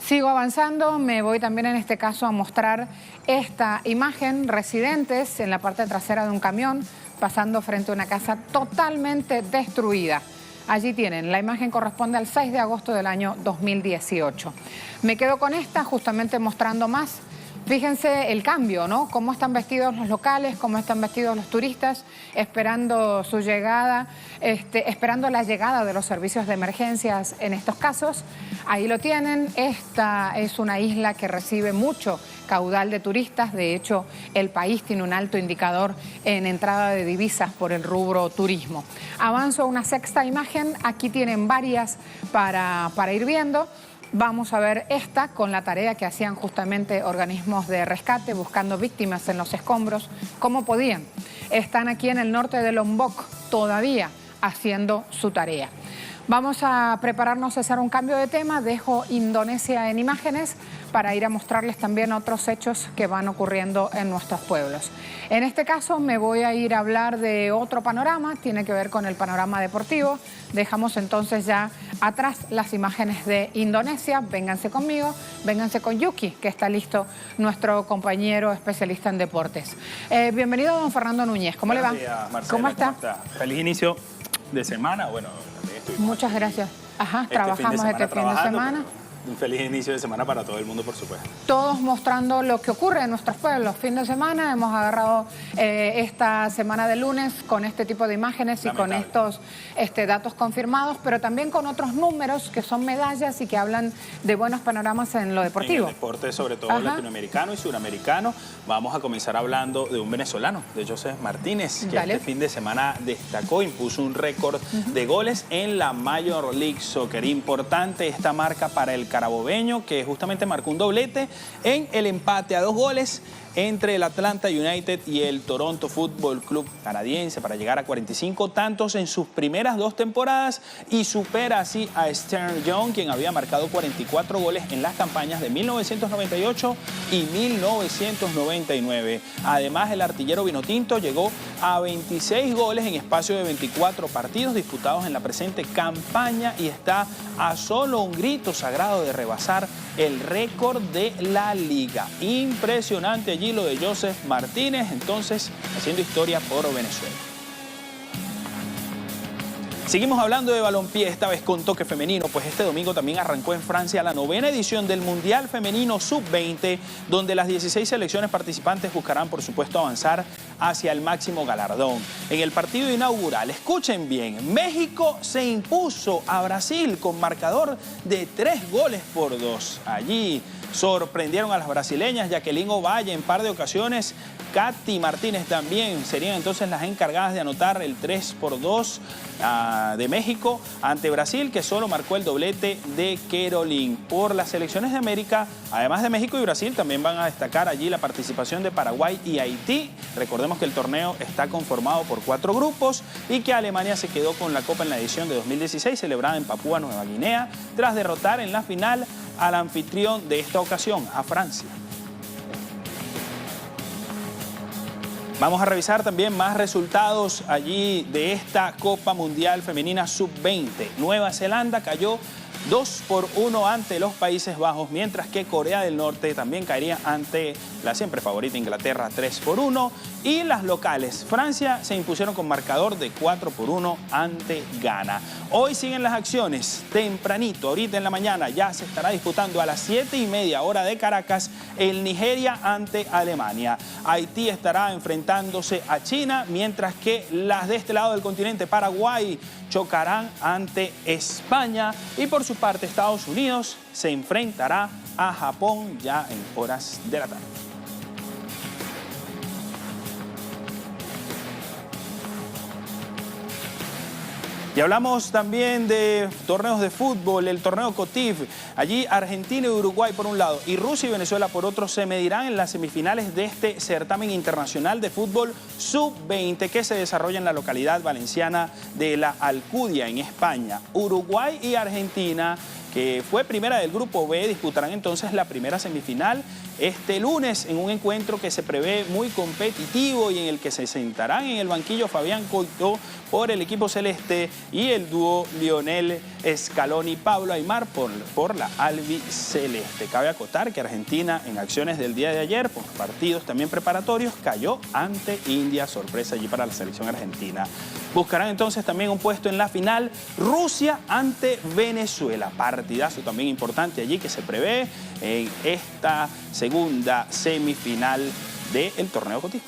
Sigo avanzando, me voy también en este caso a mostrar esta imagen, residentes en la parte trasera de un camión, pasando frente a una casa totalmente destruida. Allí tienen, la imagen corresponde al 6 de agosto del año 2018. Me quedo con esta, justamente mostrando más. Fíjense el cambio, ¿no? Cómo están vestidos los locales, cómo están vestidos los turistas, esperando su llegada, esperando la llegada de los servicios de emergencias en estos casos. Ahí lo tienen. Esta es una isla que recibe mucho caudal de turistas. De hecho, el país tiene un alto indicador en entrada de divisas por el rubro turismo. Avanzo a una sexta imagen. Aquí tienen varias para ir viendo. Vamos a ver esta con la tarea que hacían justamente organismos de rescate buscando víctimas en los escombros, como podían. Están aquí en el norte de Lombok todavía haciendo su tarea. Vamos a prepararnos a hacer un cambio de tema. Dejo Indonesia en imágenes para ir a mostrarles también otros hechos que van ocurriendo en nuestros pueblos. En este caso me voy a ir a hablar de otro panorama, tiene que ver con el panorama deportivo. Dejamos entonces ya atrás las imágenes de Indonesia. Vénganse conmigo, vénganse con Yuki, que está listo, nuestro compañero especialista en deportes. Bienvenido, don Fernando Núñez. ¿Cómo le va? Buenos días, Marcela. ¿Cómo está? Feliz inicio de semana. Bueno, muchas gracias. Ajá, trabajamos este fin de semana. Un feliz inicio de semana para todo el mundo, por supuesto. Todos mostrando lo que ocurre en nuestros pueblos. Fin de semana hemos agarrado esta semana de lunes con este tipo de imágenes y con estos datos confirmados, pero también con otros números que son medallas y que hablan de buenos panoramas en lo deportivo. En el deporte, sobre todo latinoamericano y suramericano. Vamos a comenzar hablando de un venezolano, de Joseph Martínez, que este fin de semana destacó, impuso un récord de goles en la Major League Soccer. Importante esta marca para el carabobeño, que justamente marcó un doblete en el empate a 2 goles entre el Atlanta United y el Toronto Football Club canadiense para llegar a 45 tantos en sus primeras 2 temporadas y supera así a Stern Young, quien había marcado 44 goles en las campañas de 1998 y 1999. Además, el artillero vinotinto llegó a 26 goles en espacio de 24 partidos disputados en la presente campaña y está a solo un grito sagrado de rebasar el récord de la liga. Impresionante allí lo de Joseph Martínez, entonces haciendo historia por Venezuela. Seguimos hablando de balompié, esta vez con toque femenino, pues este domingo también arrancó en Francia la 9ª edición del Mundial Femenino Sub-20, donde las 16 selecciones participantes buscarán, por supuesto, avanzar hacia el máximo galardón. En el partido inaugural, escuchen bien, México se impuso a Brasil con marcador de 3-2. Allí sorprendieron a las brasileñas, Jacqueline Ovalle en par de ocasiones, Katy Martínez también serían entonces las encargadas de anotar el 3-2 de México ante Brasil, que solo marcó el doblete de Kerolin. Por las selecciones de América, además de México y Brasil, también van a destacar allí la participación de Paraguay y Haití. Recordemos que el torneo está conformado por 4 grupos y que Alemania se quedó con la Copa en la edición de 2016, celebrada en Papúa Nueva Guinea, tras derrotar en la final al anfitrión de esta ocasión, a Francia. Vamos a revisar también más resultados allí de esta Copa Mundial Femenina Sub-20. Nueva Zelanda cayó 2-1 ante los Países Bajos, mientras que Corea del Norte también caería ante la siempre favorita Inglaterra 3-1. Y las locales, Francia se impusieron con marcador de 4-1 ante Ghana. Hoy siguen las acciones, tempranito, ahorita en la mañana ya se estará disputando a las 7:30 hora de Caracas el Nigeria ante Alemania. Haití estará enfrentándose a China, mientras que las de este lado del continente, Paraguay, chocarán ante España y por su parte Estados Unidos se enfrentará a Japón ya en horas de la tarde. Y hablamos también de torneos de fútbol, el torneo COTIF. Allí Argentina y Uruguay por un lado y Rusia y Venezuela por otro se medirán en las semifinales de este certamen internacional de fútbol sub-20 que se desarrolla en la localidad valenciana de La Alcudia, en España. Uruguay y Argentina, que fue primera del grupo B, disputarán entonces la primera semifinal este lunes en un encuentro que se prevé muy competitivo y en el que se sentarán en el banquillo Fabián Coito por el equipo celeste y el dúo Lionel Scaloni, Pablo Aimar por la albiceleste. Cabe acotar que Argentina en acciones del día de ayer, por partidos también preparatorios, cayó ante India, sorpresa allí para la selección argentina. Buscarán entonces también un puesto en la final, Rusia ante Venezuela. Partidazo también importante allí que se prevé en esta segunda semifinal del torneo COTIF.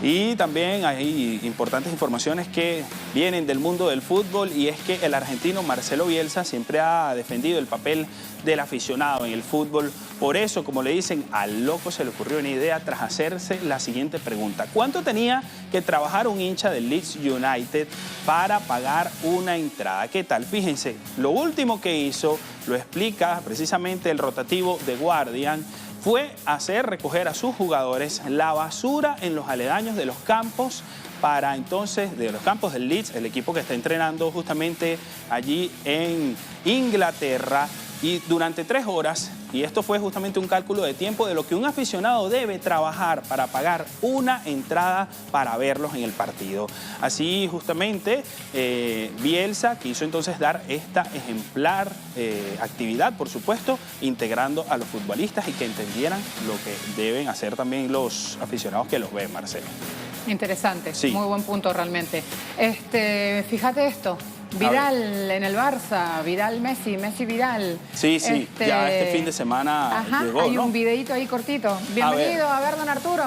Y también hay importantes informaciones que vienen del mundo del fútbol y es que el argentino Marcelo Bielsa siempre ha defendido el papel del aficionado en el fútbol. Por eso, como le dicen, al loco se le ocurrió una idea tras hacerse la siguiente pregunta. ¿Cuánto tenía que trabajar un hincha del Leeds United para pagar una entrada? ¿Qué tal? Fíjense, lo último que hizo, lo explica precisamente el rotativo The Guardian, fue hacer recoger a sus jugadores la basura en los aledaños de los campos para entonces, de los campos del Leeds, el equipo que está entrenando justamente allí en Inglaterra. Y durante 3 horas Y esto fue justamente un cálculo de tiempo de lo que un aficionado debe trabajar para pagar una entrada para verlos en el partido. Así justamente Bielsa quiso entonces dar esta ejemplar actividad, por supuesto, integrando a los futbolistas y que entendieran lo que deben hacer también los aficionados que los ven, Marcelo. Interesante, sí. Muy buen punto realmente. Fíjate esto. Vidal en el Barça, Vidal Messi, Messi Vidal. Sí, ya este fin de semana llegó, hay ¿no? un videito ahí cortito. Bienvenido, a ver, don Arturo.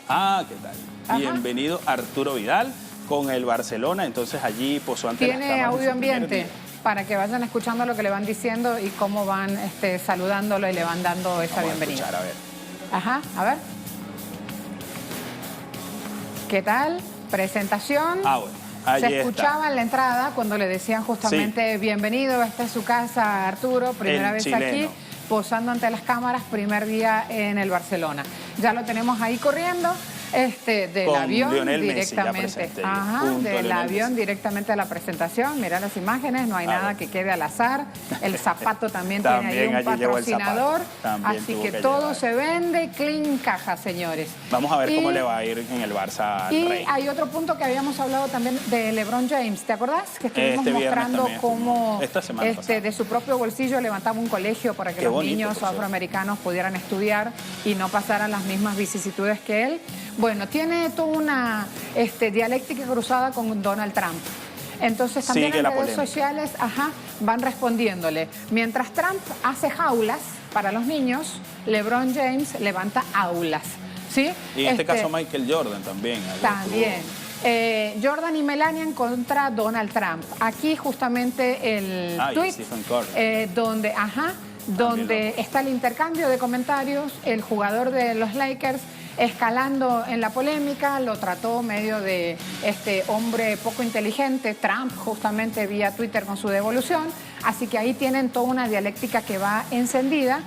¿Qué tal? Bienvenido Arturo Vidal con el Barcelona, entonces allí posó ante las cámaras. Tiene audio ambiente para que vayan escuchando lo que le van diciendo y cómo van saludándolo y le van dando esa bienvenida. A ver. A ver. ¿Qué tal? Presentación. Bueno. Allí se escuchaba en la entrada cuando le decían justamente bienvenido, esta es su casa, Arturo, primera vez chileno. aquí, posando ante las cámaras, primer día en el Barcelona. Ya lo tenemos ahí corriendo. Del con avión Lionel directamente. Messi, Del avión directamente a la presentación. Mirá las imágenes, no hay nada que quede al azar. El zapato también tiene ahí un patrocinador. Así que todo se vende, clean caja, señores. Vamos a ver cómo le va a ir en el Barça al Rey. Hay otro punto que habíamos hablado también de LeBron James. ¿Te acordás? Que estuvimos mostrando cómo de su propio bolsillo levantaba un colegio para que los niños afroamericanos pudieran estudiar y no pasaran las mismas vicisitudes que él. Bueno, tiene toda una dialéctica cruzada con Donald Trump. Entonces también en redes sociales van respondiéndole. Mientras Trump hace jaulas para los niños, LeBron James levanta aulas. ¿Sí? Y en este caso Michael Jordan también. También. Jordan y Melania contra Donald Trump. Aquí justamente el tweet donde está el intercambio de comentarios. El jugador de los Lakers escalando en la polémica, lo trató medio de hombre poco inteligente, Trump justamente vía Twitter con su devolución, así que ahí tienen toda una dialéctica que va encendida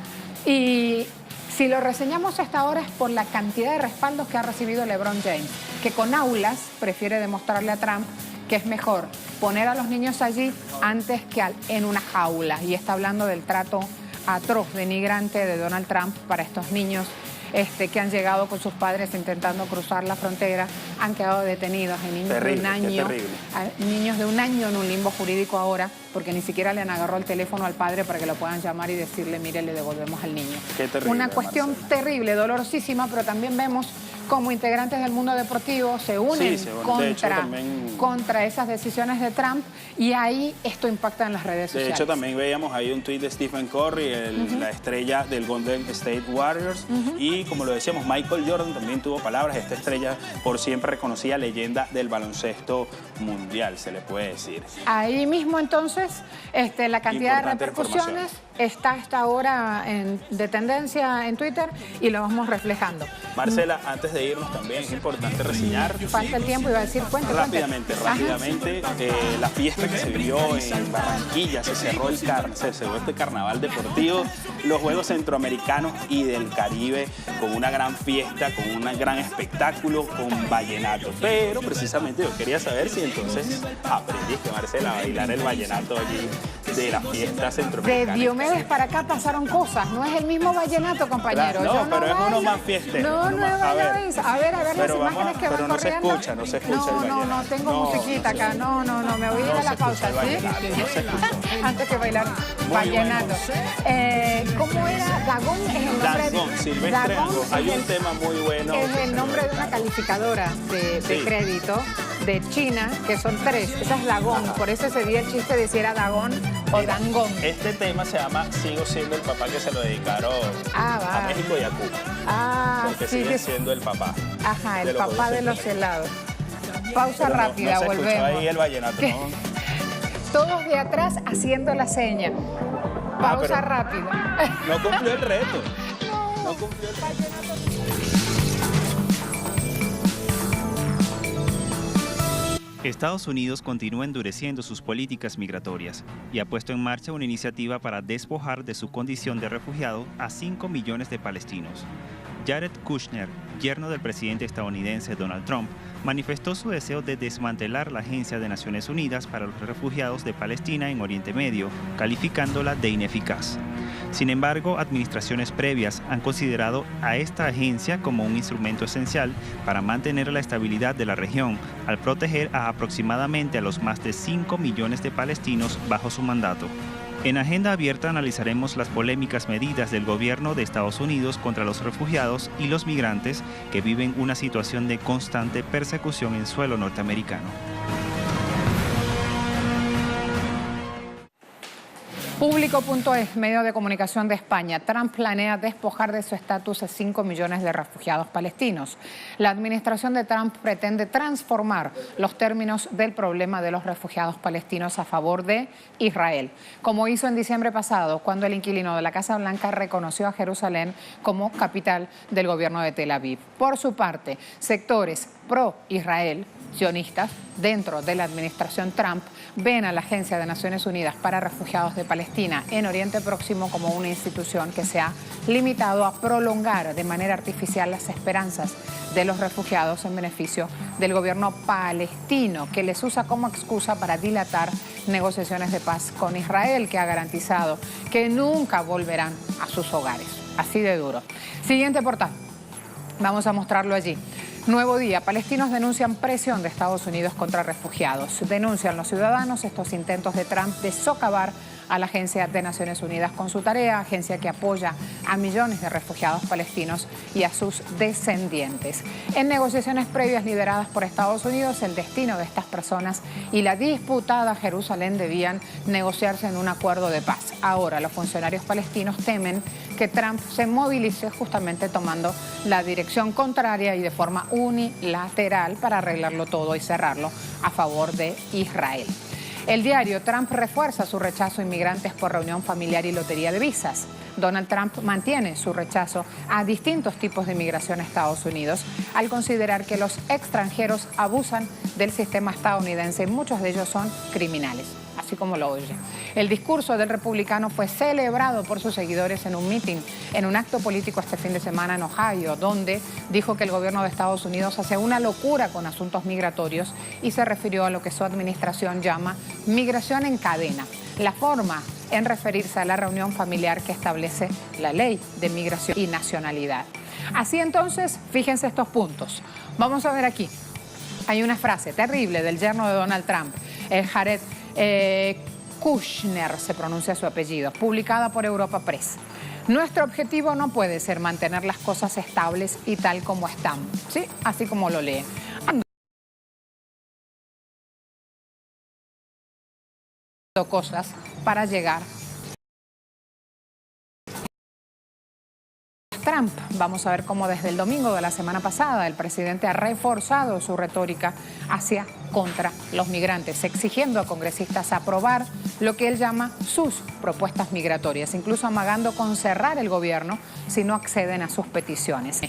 y si lo reseñamos hasta ahora es por la cantidad de respaldos que ha recibido LeBron James, que con aulas prefiere demostrarle a Trump que es mejor poner a los niños allí antes que en una jaula, y está hablando del trato atroz, denigrante de Donald Trump para estos niños que han llegado con sus padres intentando cruzar la frontera, han quedado detenidos en niños de un año en un limbo jurídico ahora, porque ni siquiera le han agarrado el teléfono al padre para que lo puedan llamar y decirle, mire, le devolvemos al niño. Qué terrible, una cuestión terrible, dolorosísima, pero también vemos como integrantes del mundo deportivo se unen contra esas decisiones de Trump, y ahí esto impacta en las redes sociales. De hecho, también veíamos ahí un tuit de Stephen Curry, la estrella del Golden State Warriors, y como lo decíamos, Michael Jordan también tuvo palabras, esta estrella por siempre reconocida leyenda del baloncesto mundial, se le puede decir. Ahí mismo entonces, la cantidad de repercusiones está hasta ahora de tendencia en Twitter y lo vamos reflejando. Marcela, antes de irnos también es importante reseñar. Falta el tiempo, iba a decir, cuente. Rápidamente, la fiesta que se vivió en Barranquilla, se cerró este carnaval deportivo, los Juegos Centroamericanos y del Caribe, con una gran fiesta, con un gran espectáculo, con vallenato. Pero precisamente yo quería saber si entonces aprendiste, Marcela, a bailar el vallenato allí de la fiesta centroamericana. De Diomedes para acá pasaron cosas, no es el mismo vallenato, compañero. No, pero es uno más fiestero. A ver las imágenes que van corriendo. No se escucha el vallenato. No tengo musiquita acá, no, me voy a ir a la pausa, ¿sí? Antes que bailar vallenato. ¿Cómo era? Dagón es el nombre. Dagón, Silvestre Dagón. Hay un tema muy bueno. Es el nombre de una calificadora de crédito de China, que son 3. Esa es Dagón, por eso se dio el chiste de si era Dagón o Dangón. Este tema se llama Sigo siendo el papá, que se lo dedicaron a México y a Cuba. Porque sigue siendo el papá. Ajá, el papá de los helados. Pausa rápida, volvemos. Ahí el vallenato, ¿no? Todos de atrás haciendo la seña. Pausa rápida. No cumplió el reto. No cumplió el reto. Estados Unidos continúa endureciendo sus políticas migratorias y ha puesto en marcha una iniciativa para despojar de su condición de refugiado a 5 millones de palestinos. Jared Kushner, yerno del presidente estadounidense Donald Trump, manifestó su deseo de desmantelar la Agencia de Naciones Unidas para los Refugiados de Palestina en Oriente Medio, calificándola de ineficaz. Sin embargo, administraciones previas han considerado a esta agencia como un instrumento esencial para mantener la estabilidad de la región, al proteger a aproximadamente a los más de 5 millones de palestinos bajo su mandato. En Agenda Abierta analizaremos las polémicas medidas del gobierno de Estados Unidos contra los refugiados y los migrantes que viven una situación de constante persecución en suelo norteamericano. Público.es, medio de comunicación de España. Trump planea despojar de su estatus a 5 millones de refugiados palestinos. La administración de Trump pretende transformar los términos del problema de los refugiados palestinos a favor de Israel, como hizo en diciembre pasado, cuando el inquilino de la Casa Blanca reconoció a Jerusalén como capital del gobierno de Tel Aviv. Por su parte, sectores pro-Israel, sionistas, dentro de la administración Trump, ven a la Agencia de Naciones Unidas para Refugiados de Palestina en Oriente Próximo como una institución que se ha limitado a prolongar de manera artificial las esperanzas de los refugiados en beneficio del gobierno palestino, que les usa como excusa para dilatar negociaciones de paz con Israel, que ha garantizado que nunca volverán a sus hogares. Así de duro. Siguiente portal. Vamos a mostrarlo allí. Nuevo Día. Palestinos denuncian presión de Estados Unidos contra refugiados. Denuncian los ciudadanos estos intentos de Trump de socavar a la Agencia de Naciones Unidas con su tarea, agencia que apoya a millones de refugiados palestinos y a sus descendientes. En negociaciones previas lideradas por Estados Unidos, el destino de estas personas y la disputada Jerusalén debían negociarse en un acuerdo de paz. Ahora, los funcionarios palestinos temen que Trump se movilice justamente tomando la dirección contraria y de forma unilateral para arreglarlo todo y cerrarlo a favor de Israel. El diario: Trump refuerza su rechazo a inmigrantes por reunión familiar y lotería de visas. Donald Trump mantiene su rechazo a distintos tipos de inmigración a Estados Unidos al considerar que los extranjeros abusan del sistema estadounidense y muchos de ellos son criminales, así como lo oye. El discurso del republicano fue celebrado por sus seguidores en un meeting, en un acto político este fin de semana en Ohio, donde dijo que el gobierno de Estados Unidos hace una locura con asuntos migratorios y se refirió a lo que su administración llama migración en cadena, la forma en referirse a la reunión familiar que establece la ley de migración y nacionalidad. Así entonces, fíjense estos puntos. Vamos a ver aquí. Hay una frase terrible del yerno de Donald Trump, Jared Kushner, se pronuncia su apellido, publicada por Europa Press. Nuestro objetivo no puede ser mantener las cosas estables y tal como están, ¿sí? Así como lo leen. Cosas para llegar Trump. Vamos a ver cómo desde el domingo de la semana pasada el presidente ha reforzado su retórica hacia contra los migrantes, exigiendo a congresistas aprobar lo que él llama sus propuestas migratorias, incluso amagando con cerrar el gobierno si no acceden a sus peticiones.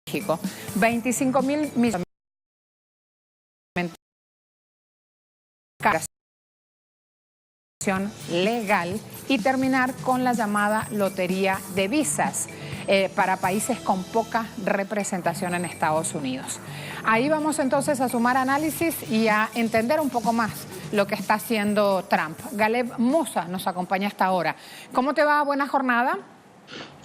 México, 25.000 millones legal y terminar con la llamada lotería de visas para países con poca representación en Estados Unidos. Ahí vamos entonces a sumar análisis y a entender un poco más lo que está haciendo Trump. Galeb Musa nos acompaña hasta ahora. ¿Cómo te va? Buena jornada.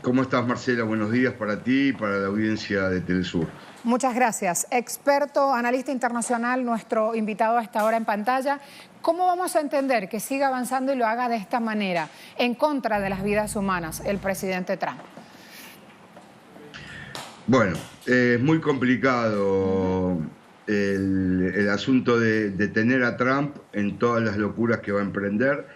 ¿Cómo estás, Marcela? Buenos días para ti y para la audiencia de Telesur. Muchas gracias. Experto, analista internacional, nuestro invitado a esta hora en pantalla. ¿Cómo vamos a entender que siga avanzando y lo haga de esta manera en contra de las vidas humanas el presidente Trump? Bueno, es muy complicado el asunto de detener a Trump en todas las locuras que va a emprender,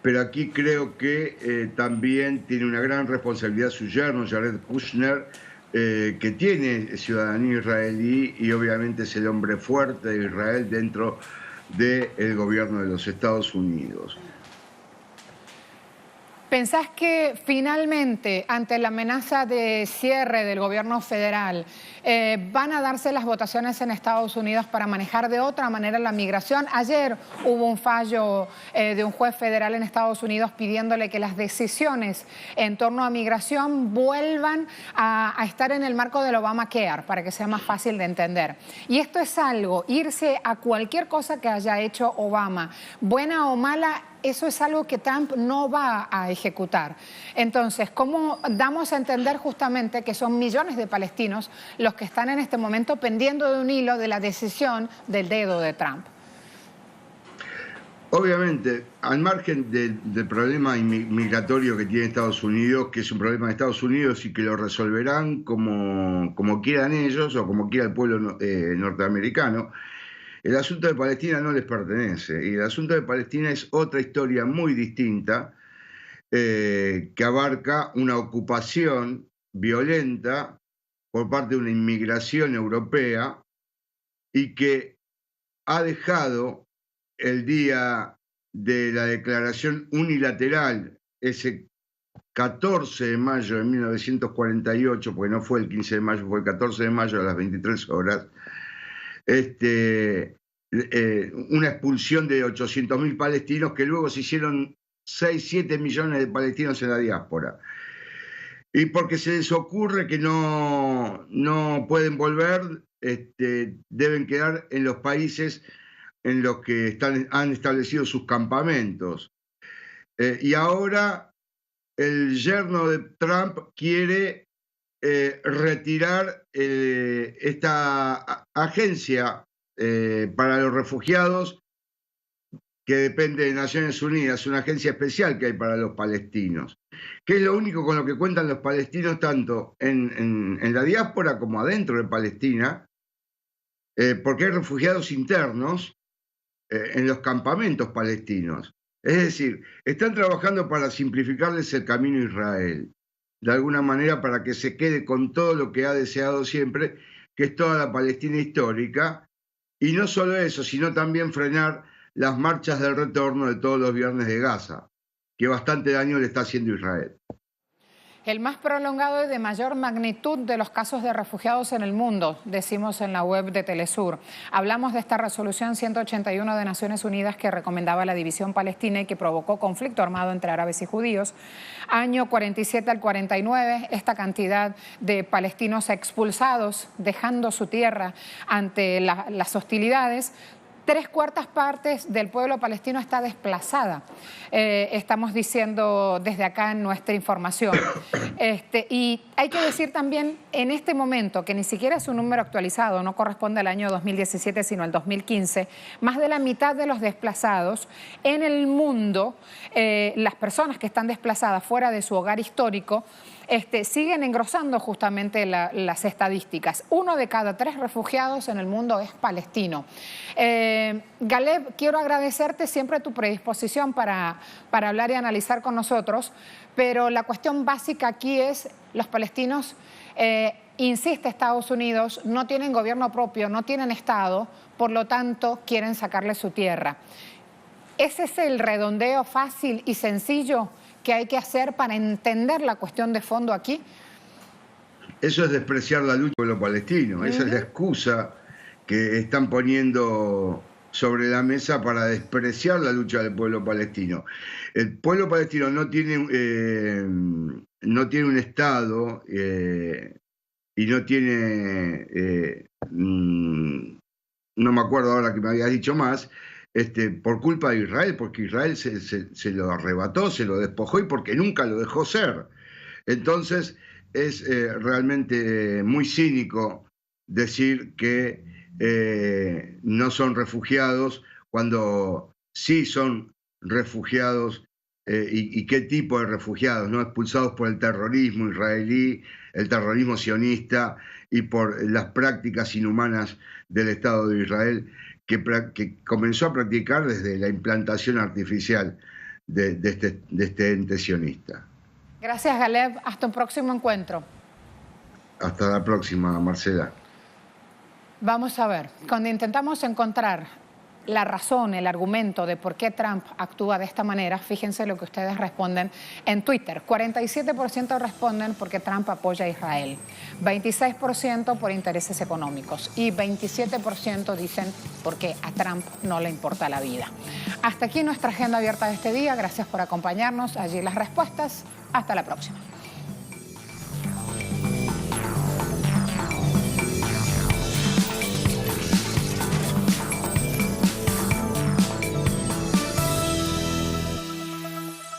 pero aquí creo que también tiene una gran responsabilidad su yerno, Jared Kushner, que tiene ciudadanía israelí y obviamente es el hombre fuerte de Israel dentro del gobierno de los Estados Unidos. ¿Pensás que finalmente, ante la amenaza de cierre del gobierno federal, van a darse las votaciones en Estados Unidos para manejar de otra manera la migración? Ayer hubo un fallo de un juez federal en Estados Unidos pidiéndole que las decisiones en torno a migración vuelvan a estar en el marco del Obamacare, para que sea más fácil de entender. Y esto es algo, irse a cualquier cosa que haya hecho Obama, buena o mala, eso es algo que Trump no va a ejecutar. Entonces, ¿cómo damos a entender justamente que son millones de palestinos los que están en este momento pendiendo de un hilo de la decisión del dedo de Trump? Obviamente, al margen del problema migratorio que tiene Estados Unidos, que es un problema de Estados Unidos y que lo resolverán como quieran ellos o como quiera el pueblo norteamericano, el asunto de Palestina no les pertenece, y el asunto de Palestina es otra historia muy distinta que abarca una ocupación violenta por parte de una inmigración europea y que ha dejado el día de la declaración unilateral, ese 14 de mayo de 1948, porque no fue el 15 de mayo, fue el 14 de mayo a las 23 horas, una expulsión de 800.000 palestinos que luego se hicieron 6-7 millones de palestinos en la diáspora. Y porque se les ocurre que no pueden volver, deben quedar en los países en los que han establecido sus campamentos. Y ahora el yerno de Trump quiere retirar esta agencia para los refugiados que depende de Naciones Unidas, una agencia especial que hay para los palestinos, que es lo único con lo que cuentan los palestinos tanto en la diáspora como adentro de Palestina, porque hay refugiados internos en los campamentos palestinos. Es decir, están trabajando para simplificarles el camino a Israel, de alguna manera para que se quede con todo lo que ha deseado siempre, que es toda la Palestina histórica, y no solo eso, sino también frenar las marchas del retorno de todos los viernes de Gaza, que bastante daño le está haciendo Israel. El más prolongado y de mayor magnitud de los casos de refugiados en el mundo, decimos en la web de Telesur. Hablamos de esta resolución 181 de Naciones Unidas que recomendaba la división palestina y que provocó conflicto armado entre árabes y judíos. Año 47 al 49, esta cantidad de palestinos expulsados, dejando su tierra ante las hostilidades. 3/4 partes del pueblo palestino está desplazada, estamos diciendo desde acá en nuestra información. Y hay que decir también en este momento, que ni siquiera es un número actualizado, no corresponde al año 2017, sino al 2015, más de la mitad de los desplazados en el mundo, las personas que están desplazadas fuera de su hogar histórico, siguen engrosando justamente las estadísticas. 1 de cada 3 refugiados en el mundo es palestino. Galeb, quiero agradecerte siempre tu predisposición para hablar y analizar con nosotros, pero la cuestión básica aquí es los palestinos, insiste Estados Unidos, no tienen gobierno propio, no tienen Estado, por lo tanto quieren sacarle su tierra. ¿Ese es el redondeo fácil y sencillo que hay que hacer para entender la cuestión de fondo aquí? Eso es despreciar la lucha del pueblo palestino. Esa es la excusa que están poniendo sobre la mesa para despreciar la lucha del pueblo palestino. El pueblo palestino no tiene un Estado y no tiene, no me acuerdo ahora que me habías dicho más, por culpa de Israel, porque Israel se lo arrebató, se lo despojó y porque nunca lo dejó ser. Entonces es realmente muy cínico decir que no son refugiados cuando sí son refugiados y qué tipo de refugiados, ¿no? Expulsados por el terrorismo israelí, el terrorismo sionista y por las prácticas inhumanas del Estado de Israel que comenzó a practicar desde la implantación artificial de este ente sionista. Gracias, Galeb. Hasta un próximo encuentro. Hasta la próxima, Marcela. Vamos a ver, cuando intentamos encontrar la razón, el argumento de por qué Trump actúa de esta manera, fíjense lo que ustedes responden en Twitter. 47% responden porque Trump apoya a Israel, 26% por intereses económicos y 27% dicen porque a Trump no le importa la vida. Hasta aquí nuestra agenda abierta de este día. Gracias por acompañarnos. Allí las respuestas. Hasta la próxima.